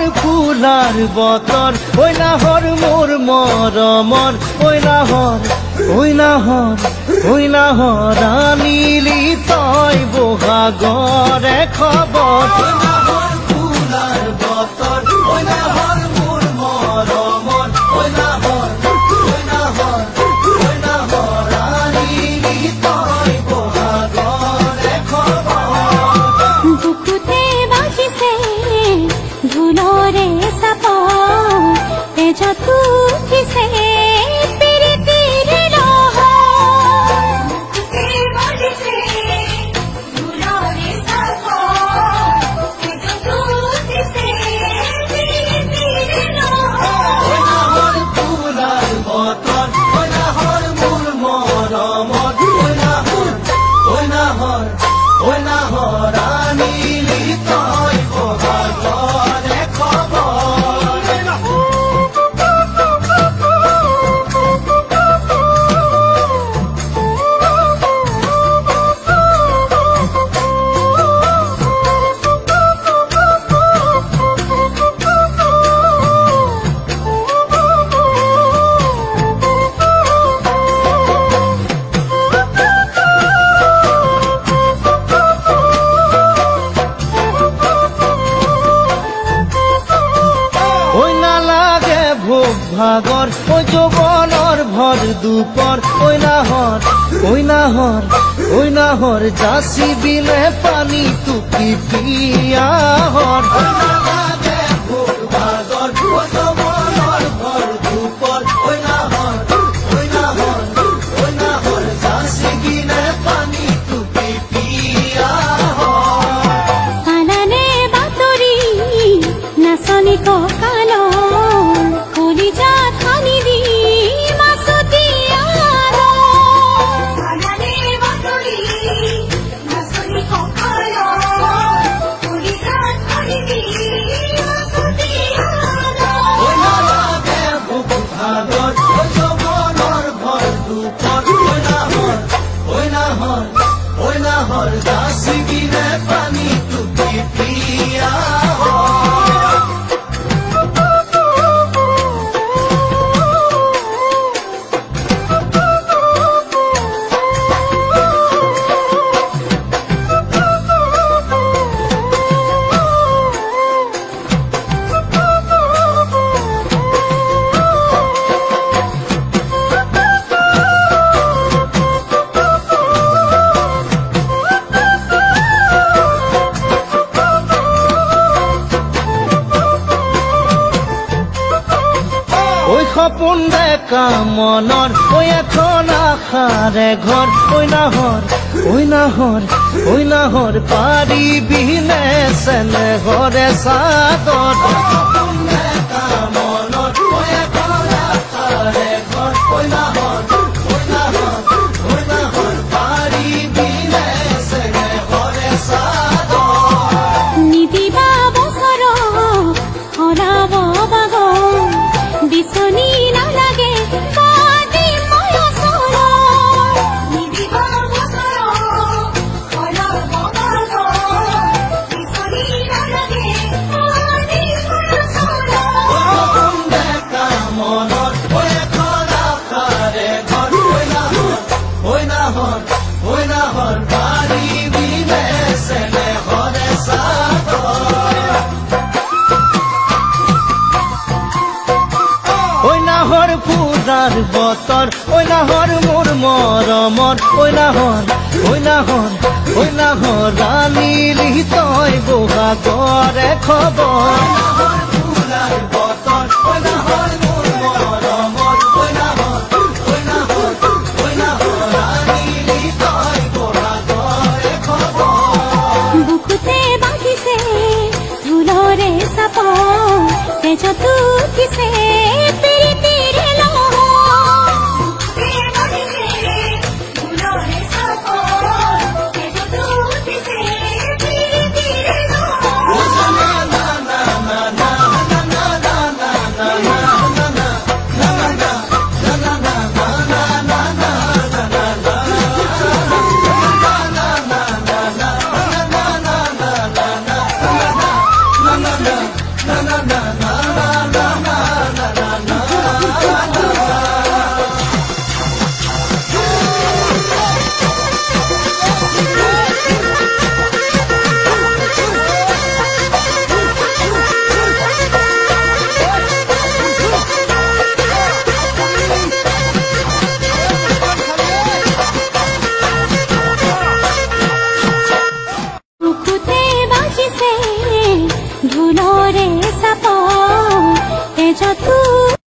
নাহৰ ফুলাৰ বতৰ ঐ নাহৰ মোৰ মৰমৰ ঐ নাহৰ আনিলি তই বহাগৰে খবৰ নাহৰ ফুলাৰ বতৰ ঐ নাহৰ মোৰ মৰমৰ ঐ নাহৰ আনিলি তই বহাগৰে খবৰ বুকুতে বাজিছে ঢোলৰে চাপ তেজত উঠিছে ভাগৰ ঐ যৌৱনৰ ভৰ দুপৰ ঐ নাহৰ যাচি বিনে পানী টুকি পিয়াহৰ ভাগৰ ঐ যৌৱনৰ ভৰ দুপৰ ঐ নাহৰ যাচি বিনে পানী টুকি পিয়াহৰ আনানে বাতৰি নাচনি ককাল সপোন দেখা মনৰ ঐ এখন আশাৰে ঘৰ ঐ নাহৰ পাৰিবিনে চেনেহৰে চাদৰ সপোন দেখা মনৰ ঐ এখন আশাৰে ঘৰ ঐ নাহৰ পাৰিবিনে চেনেহৰে চাদৰ নিদিবা বছৰ হৰাব বাগ বিচনী নালাগে কাটি মই ওচৰ নিদিবা বছৰ হৰাব বাগ বিচনী নালাগে কাটি মই ওচৰ সপোন দেখা মনৰ ঐ এখন আশাৰে ঘৰ ঐ নাহৰ পাৰিবিনে চেনেহৰে চাদৰ ঐ নাহৰ ফুলাৰ বতৰ ঐ নাহৰ মোৰ মৰমৰ ঐ নাহৰ আনিলি তই বহাগৰে খবৰ নাহৰ ফুলাৰ বতৰ ঐ নাহৰ